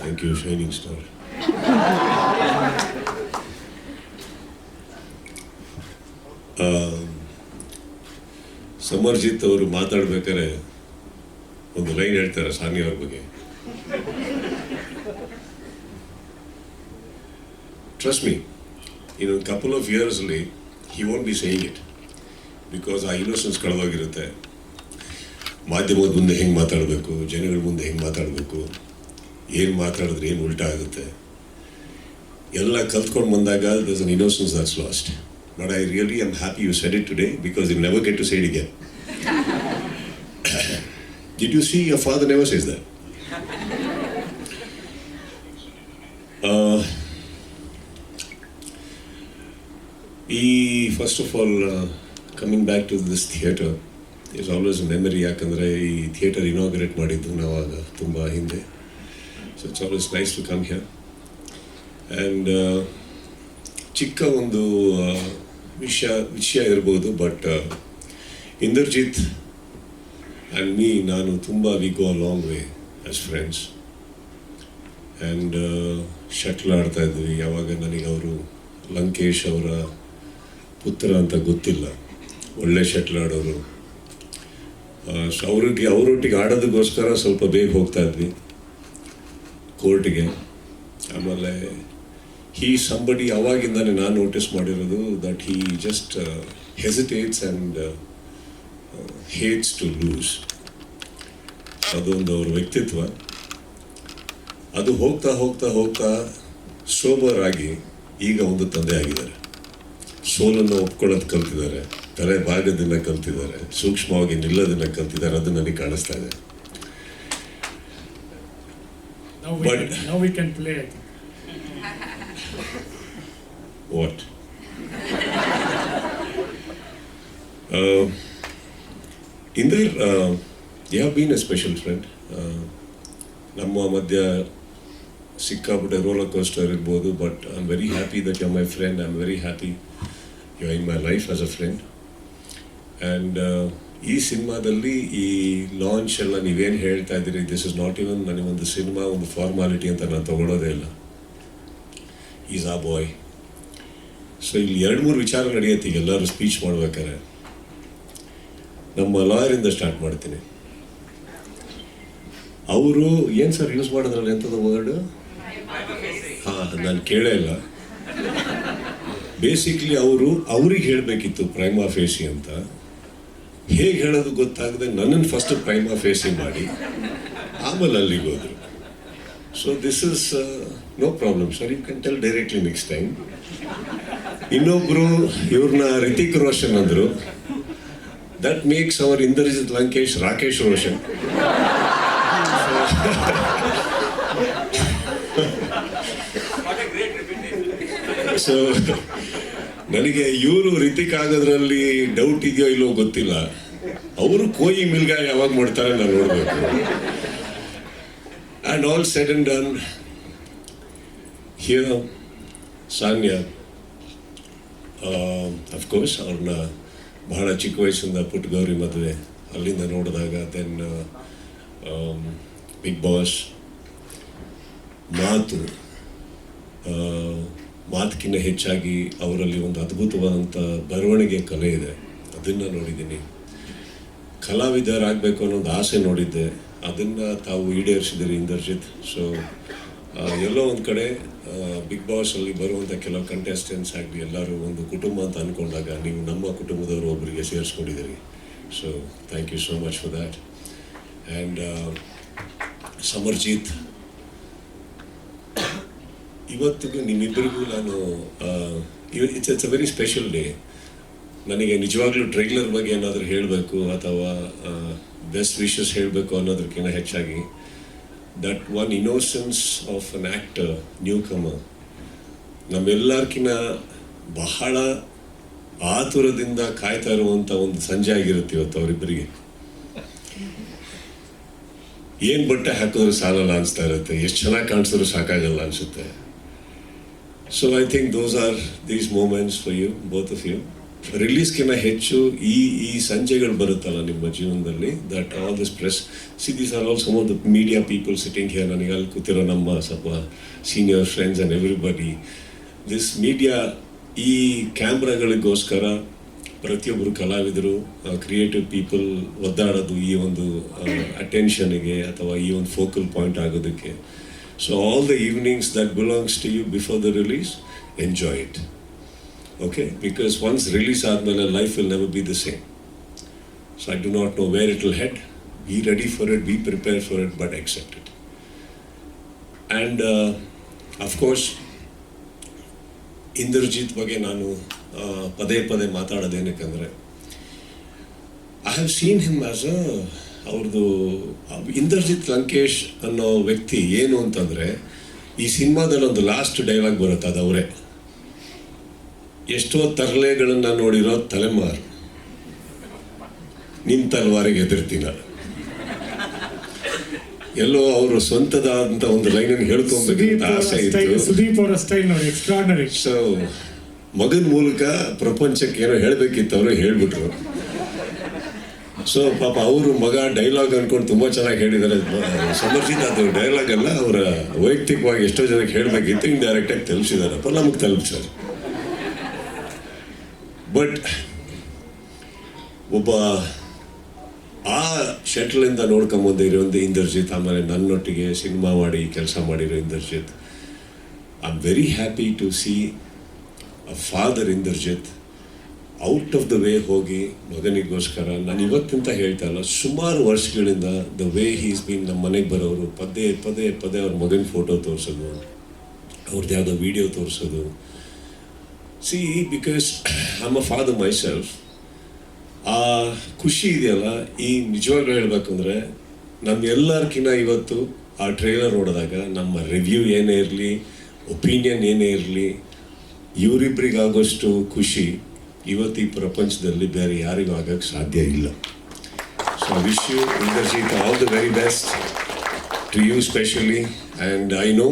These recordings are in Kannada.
Thank you shining star. Samarjit ಅವರು ಮಾತಾಡ್ಬೇಕಾದ್ರೆ ಒಂದು ಲೈನ್ ಹೇಳ್ತಾರೆ ಸಾನಿಯಾ ಅವ್ರ ಬಗ್ಗೆ. ಟ್ರಸ್ಟ್ ಮೀ, ಇನ್ನೊಂದು couple of years he won't be saying it because ಆ ಇನ್ನೋಸೆನ್ಸ್ ಕಳೆದೋಗಿರುತ್ತೆ. ಮಾಧ್ಯಮದ ಮುಂದೆ ಹೆಂಗೆ ಮಾತಾಡಬೇಕು, ಜನಗಳ ಮುಂದೆ ಹೆಂಗೆ ಮಾತಾಡಬೇಕು, ಏನು ಮಾತಾಡಿದ್ರೆ ಏನು ಉಲ್ಟಾ ಆಗುತ್ತೆ ಎಲ್ಲ ಕಲ್ತ್ಕೊಂಡು ಬಂದಾಗ there's an innocence that's lost. But I really am happy you said it today because you'll never get to say it again. Did you see your father never says that? First of all, coming back to this theatre is always a memory. ಯಾಕಂದರೆ ಈ ಥಿಯೇಟರ್ ಇನಾಗ್ರೇಟ್ ಮಾಡಿದ್ದು ನಾವಾಗ ತುಂಬ ಹಿಂದೆ. So it's always nice to come here. And ಚಿಕ್ಕ ಒಂದು ವಿಷಯ ಇರ್ಬೋದು, ಬಟ್ ಇಂದರ್ಜಿತ್ ಆ್ಯಂಡ್ ಮೀ, ನಾನು ತುಂಬ we go a long way as friends. And shuttle ಆಡ್ತಾ ಇದ್ವಿ. ಯಾವಾಗ ನನಗೆ ಅವರು ಲಂಕೇಶ್ ಅವರ ಪುತ್ರ ಅಂತ ಗೊತ್ತಿಲ್ಲ, ಒಳ್ಳೆ ಶಟ್ಲ್ ಆಡೋರು. ಸೊ ಅವರೊಟ್ಟಿಗೆ ಆಡೋದಕ್ಕೋಸ್ಕರ ಸ್ವಲ್ಪ ಬೇಗ ಹೋಗ್ತಾ ಇದ್ವಿ ಕೋರ್ಟಿಗೆ. ಆಮೇಲೆ ಸಂಬಡಿ ಅವಾಗಿಂದಾನೆ ನಾನು ನೋಟಿಸ್ ಮಾಡಿರೋದು that he just hesitates and hates to lose. ಅದೊಂದು ಅವ್ರ ವ್ಯಕ್ತಿತ್ವ. ಅದು ಹೋಗ್ತಾ ಹೋಗ್ತಾ ಹೋಗ್ತಾ ಸೋಬರ್ ಆಗಿ ಈಗ ಒಂದು ತಂದೆ ಆಗಿದ್ದಾರೆ. ಸೋಲನ್ನು ಒಪ್ಕೊಳ್ಳೋದು ಕಲ್ತಿದ್ದಾರೆ, ತಲೆ ಭಾಗದಿಂದ ಕಲ್ತಿದ್ದಾರೆ, ಸೂಕ್ಷ್ಮವಾಗಿ ನಿಲ್ಲೋದನ್ನ ಕಲ್ತಿದ್ದಾರೆ. ಅದು ನನಗೆ ಕಾಣಿಸ್ತಾ ಇದೆ. Now we can play, I think. What? Inder, you have been a special friend. ನಮ್ಮ ಮಧ್ಯ ಸಿಕ್ಕಾಪಟ್ಟೆ ರೋಲರ್ ಕೋಸ್ಟರ್ ಇರ್ಬೋದು, but I am very happy that you are my friend. I am very happy you are in my life as a friend. And ಈ ಸಿನಿಮಾದಲ್ಲಿ ಈ ಲಾಂಚ್ ಎಲ್ಲ ನೀವೇನು ಹೇಳ್ತಾ ಇದ್ದೀರಿ, ದಿಸ್ ಇಸ್ ನಾಟ್ ಇವನ್ ನನಗೊಂದು ಸಿನಿಮಾ ಒಂದು ಫಾರ್ಮಾಲಿಟಿ ಅಂತ ನಾನು ತಗೊಳ್ಳೋದೇ ಇಲ್ಲ. ಈಸ್ ಆ ಬಾಯ್. ಸೊ ಇಲ್ಲಿ 2-3 ವಿಚಾರ ನಡೆಯುತ್ತೆ ಈಗ ಎಲ್ಲರೂ ಸ್ಪೀಚ್ ಮಾಡ್ಬೇಕಾದ್ರೆ. ನಮ್ಮ ಲಾಯರಿಂದ ಸ್ಟಾರ್ಟ್ ಮಾಡ್ತೀನಿ. ಅವರು ಏನು ಸರ್ ಯೂಸ್ ಮಾಡಿದ್ರಲ್ಲ ಎಂಥದ್ದು ವರ್ಡ್? ಹಾಂ, ನಾನು ಕೇಳೇ ಇಲ್ಲ. ಬೇಸಿಕ್ಲಿ ಅವ್ರಿಗೆ ಹೇಳಬೇಕಿತ್ತು ಪ್ರೈಮಾ ಫೇಸಿ ಅಂತ. ಹೇಗೆ ಹೇಳೋದು ಗೊತ್ತಾಗದೆ ನನ್ನನ್ನು ಫಸ್ಟ್ ಪ್ರೈಮಾ ಫೇಸಿ ಮಾಡಿ ಆಮೇಲೆ ಅಲ್ಲಿಗೆ ಹೋದರು. So this is no problem sir, you can tell directly next time. ಇನ್ನೊಬ್ಬರು ಇವ್ರನ್ನ ರಿತಿಕ್ ರೋಷನ್ ಅಂದರು. That makes our Inderjit Lankesh Rakesh Roshan. So ನನಗೆ ಇವರು ರಿತಿಕ್ ಆಗೋದ್ರಲ್ಲಿ ಡೌಟ್ ಇದೆಯೋ ಇಲ್ಲೋ ಗೊತ್ತಿಲ್ಲ. ಅವರು ಕೋಯಿ ಮಿಲ್ಗ ಯಾವಾಗ ಮಾಡ್ತಾರೆ ನಾನು ನೋಡಬೇಕು. And all said and done here Sanya, of course ಅವ್ರನ್ನ ಬಹಳ ಚಿಕ್ಕ ವಯಸ್ಸಿಂದ ಪುಟ್ಟ ಗೌರಿ ಮದುವೆ ಅಲ್ಲಿಂದ ನೋಡಿದಾಗ, ದೆನ್ ಬಿಗ್ ಬಾಸ್, ಮಾತಕ್ಕಿಂತ ಹೆಚ್ಚಾಗಿ ಅವರಲ್ಲಿ ಒಂದು ಅದ್ಭುತವಾದಂಥ ಬರವಣಿಗೆ ಕಲೆ ಇದೆ, ಅದನ್ನು ನೋಡಿದ್ದೀನಿ. ಕಲಾವಿದರಾಗಬೇಕು ಅನ್ನೋದು ಆಸೆ ನೋಡಿದ್ದೆ, ಅದನ್ನು ತಾವು ಈಡೇರಿಸಿದ್ದೀರಿ ಇಂದರ್ಜಿತ್. ಸೊ ಎಲ್ಲೋ ಒಂದು ಕಡೆ ಬಿಗ್ ಬಾಸಲ್ಲಿ ಬರುವಂಥ ಕೆಲವು ಕಂಟೆಸ್ಟೆಂಟ್ಸ್ ಆಗಲಿ ಎಲ್ಲರೂ ಒಂದು ಕುಟುಂಬ ಅಂತ ಅಂದ್ಕೊಂಡಾಗ ನೀವು ನಮ್ಮ ಕುಟುಂಬದವರು ಒಬ್ಬರಿಗೆ ಸೇರಿಸ್ಕೊಂಡಿದ್ದೀರಿ. So thank you so much for that. And Samarjit, ಇವತ್ತಿಗೂ ನಿಮ್ಮಿಬ್ಬರಿಗೂ ನಾನು it's a very special day. ನನಗೆ ನಿಜವಾಗ್ಲೂ ಟ್ರೈಲರ್ ಬಗ್ಗೆ ಏನಾದರೂ ಹೇಳಬೇಕು ಅಥವಾ ಬೆಸ್ಟ್ ವಿಶಸ್ ಹೇಳಬೇಕು ಅನ್ನೋದಕ್ಕಿಂತ ಹೆಚ್ಚಾಗಿ that one innocence of an actor, newcomer, ನಮ್ಮೆಲ್ಲರ್ಕಿನ್ನ ಬಹಳ ಆತುರದಿಂದ ಕಾಯ್ತಾ ಇರುವಂಥ ಒಂದು ಸಂಜೆ ಆಗಿರುತ್ತೆ ಇವತ್ತು ಅವರಿಬ್ಬರಿಗೆ. ಏನು ಬಟ್ಟೆ ಹಾಕಿದ್ರು ಸಾಲಲ್ಲ ಅನಿಸ್ತಾ ಇರುತ್ತೆ, ಎಷ್ಟು ಚೆನ್ನಾಗಿ ಕಾಣಿಸಿದ್ರು ಸಾಕಾಗಲ್ಲ ಅನಿಸುತ್ತೆ. So I think those are these moments for you, both of you. ರಿಲೀಸ್ಗಿಂತ ಹೆಚ್ಚು ಈ ಸಂಜೆಗಳು ಬರುತ್ತಲ್ಲ ನಿಮ್ಮ ಜೀವನದಲ್ಲಿ, that all this press, see these are all some of the media people sitting here. ನನಗೆ ಅಲ್ಲಿ ಕೂತಿರೋ ನಮ್ಮ ಸ್ವಲ್ಪ senior friends and everybody, this media ಈ ಕ್ಯಾಮ್ರಾಗಳಿಗೋಸ್ಕರ ಪ್ರತಿಯೊಬ್ಬರು ಕಲಾವಿದರು, ಕ್ರಿಯೇಟಿವ್ ಪೀಪಲ್ ಒದ್ದಾಡೋದು ಈ ಒಂದು ಅಟೆನ್ಷನ್ಗೆ ಅಥವಾ ಈ ಒಂದು ಫೋಕಲ್ ಪಾಯಿಂಟ್ ಆಗೋದಕ್ಕೆ. So all the evenings that belongs to you before the release, enjoy it. Okay, because once release ಆದ್ಮೇಲೆ life will never be the same. So I do not know where it will head. Be ready for it, be prepared for it, but accept it. And of course, Indrajit ಬಗ್ಗೆ ನಾನು ಪದೇ ಪದೇ ಮಾತಾಡೋದೇನಕ್ಕಂದರೆ, I have seen him as ಅವ್ರದ್ದು ಇಂದ್ರಜಿತ್ ಲಂಕೇಶ್ ಅನ್ನೋ ವ್ಯಕ್ತಿ ಏನು ಅಂತಂದರೆ, ಈ ಸಿನಿಮಾದಲ್ಲಿ ಒಂದು ಲಾಸ್ಟ್ ಡೈಲಾಗ್ ಬರುತ್ತೆ, ಅದು ಅವರೇ. ಎಷ್ಟೋ ತರಲೆಗಳನ್ನು ನೋಡಿರೋ ತಲೆಮಾರು, ನಿನ್ನ ತಲವಾರಿಗೆ ಎದುರ್ತೀನ. ಎಲ್ಲೋ ಅವರು ಸ್ವಂತದಾದಂಥ ಒಂದು ಲೈನನ್ನು ಹೇಳ್ಕೊಬೇಕಂತ ಆಸೆ ಇತ್ತು. ಸುದೀಪ್ ಅವರ ಸ್ಟೈಲ್ ನೋಡಿ, ಎಕ್ಸ್ಟ್ರಾರ್ಡಿನರಿ. ಸೊ ಮಗನ ಮೂಲಕ ಪ್ರಪಂಚಕ್ಕೆ ಏನೋ ಹೇಳಬೇಕಿತ್ತು, ಅವರು ಹೇಳ್ಬಿಟ್ರು. ಸೊ ಪಾಪ ಅವರು ಮಗ ಡೈಲಾಗ್ ಅನ್ಕೊಂಡು ತುಂಬ ಚೆನ್ನಾಗಿ ಹೇಳಿದ್ದಾರೆ. ಸಮರ್ಜಿತ್ ಅದು ಡೈಲಾಗ್ ಅಲ್ಲ, ಅವರ ವೈಯಕ್ತಿಕವಾಗಿ ಎಷ್ಟೋ ಜನಕ್ಕೆ ಹೇಳಬೇಕಿತ್ತು, ಇಂಡೈರೆಕ್ಟಾಗಿ ತಲುಪಿಸಿದಾರಪ್ಪ, ನಮಗೆ ತಲುಪಿಸ್ತಾರೆ. ಬಟ್ ಒಬ್ಬ ಆ ಶಟ್ಲಿಂದ ನೋಡ್ಕೊಂಬಂದು ಇರೋದು ಇಂದ್ರಜಿತ್, ಆಮೇಲೆ ನನ್ನೊಟ್ಟಿಗೆ ಸಿನಿಮಾ ಮಾಡಿ ಕೆಲಸ ಮಾಡಿರೋ Indrajit. I am very happy to see a father Indrajit out of the way ಹೋಗಿ ಮಗನಿಗೋಸ್ಕರ. ನಾನು ಇವತ್ತಿಂತ ಹೇಳ್ತಾ ಇಲ್ಲ, ಸುಮಾರು ವರ್ಷಗಳಿಂದ ದ ವೇ ಹೀಸ್ ಬೀನ್ ನಮ್ಮ ಮನೆಗೆ ಬರೋರು ಪದೇ ಪದೇ ಪದೇ ಅವ್ರ ಮಗನ ಫೋಟೋ ತೋರಿಸೋದು, ಅವ್ರದ್ದು ಯಾವುದೋ ವಿಡಿಯೋ ತೋರಿಸೋದು. C, because I am a father my self. ಆ ಖುಷಿ ಇದೆಯಲ್ಲ, ಈ ನಿಜವಾಗ್ಲೂ ಹೇಳಬೇಕಂದ್ರೆ ನಮ್ಮೆಲ್ಲರ್ಕಿನ್ನ ಇವತ್ತು ಆ ಟ್ರೈಲರ್ ನೋಡಿದಾಗ ನಮ್ಮ ರಿವ್ಯೂ ಏನೇ ಇರಲಿ, ಒಪಿನಿಯನ್ ಏನೇ ಇರಲಿ, ಇವರಿಬ್ಬರಿಗಾಗೋಷ್ಟು ಖುಷಿ ಇವತ್ತು ಈ ಪ್ರಪಂಚದಲ್ಲಿ ಬೇರೆ ಯಾರಿಗೂ ಆಗೋಕ್ಕೆ ಸಾಧ್ಯ ಇಲ್ಲ. So I wish you Indrajit all the very best to you specially. And I know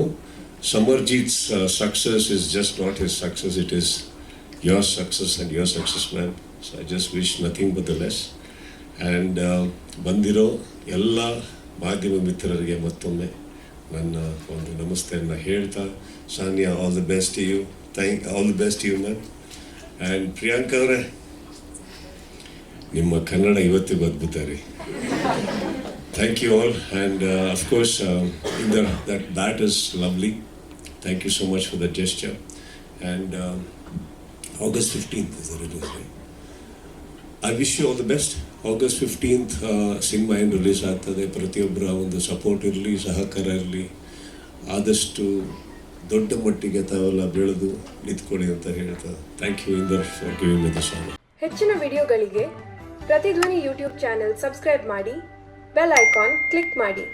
Samarjit's success is just not his success, it is your success and your success, man. So I just wish nothing but the best. And ಬಂದಿರೋ ಎಲ್ಲ ಮಾಧ್ಯಮ ಮಿತ್ರರಿಗೆ ಮತ್ತೊಮ್ಮೆ ನನ್ನ ಒಂದು ನಮಸ್ತೆಯನ್ನು ಹೇಳ್ತಾ, Sania, all the best to you. All the best to you, ma'am. And Priyanka ಅವರೇ, ನಿಮ್ಮ ಕನ್ನಡ ಇವತ್ತಿಗೂ ಅದ್ಭುತ ರೀ. Thank you all, and of course, that is lovely. Thank you so much for the gesture. And August 15th is the release, right? I wish you all the best. August 15th cinema ಏನು ರಿಲೀಸ್ ಆಗ್ತದೆ, ಪ್ರತಿಯೊಬ್ಬರ ಒಂದು ಸಪೋರ್ಟ್ ಇರಲಿ, ಸಹಕಾರ ಇರಲಿ. ಆದಷ್ಟು ದೊಡ್ಡ ಮಟ್ಟಿಗೆ ತಾವೆಲ್ಲ ಬೆಳೆದು ನಿಂತ್ಕೊಳ್ಳಿ ಅಂತ ಹೇಳ್ತಾ, thank you Inder for giving me this honour. ಹೆಚ್ಚಿನ ವಿಡಿಯೋಗಳಿಗೆ ಪ್ರತಿಧ್ವನಿ ಯೂಟ್ಯೂಬ್ ಚಾನೆಲ್ ಸಬ್ಸ್ಕ್ರೈಬ್ ಮಾಡಿ, ಬೆಲ್ ಐಕಾನ್ ಕ್ಲಿಕ್ ಮಾಡಿ.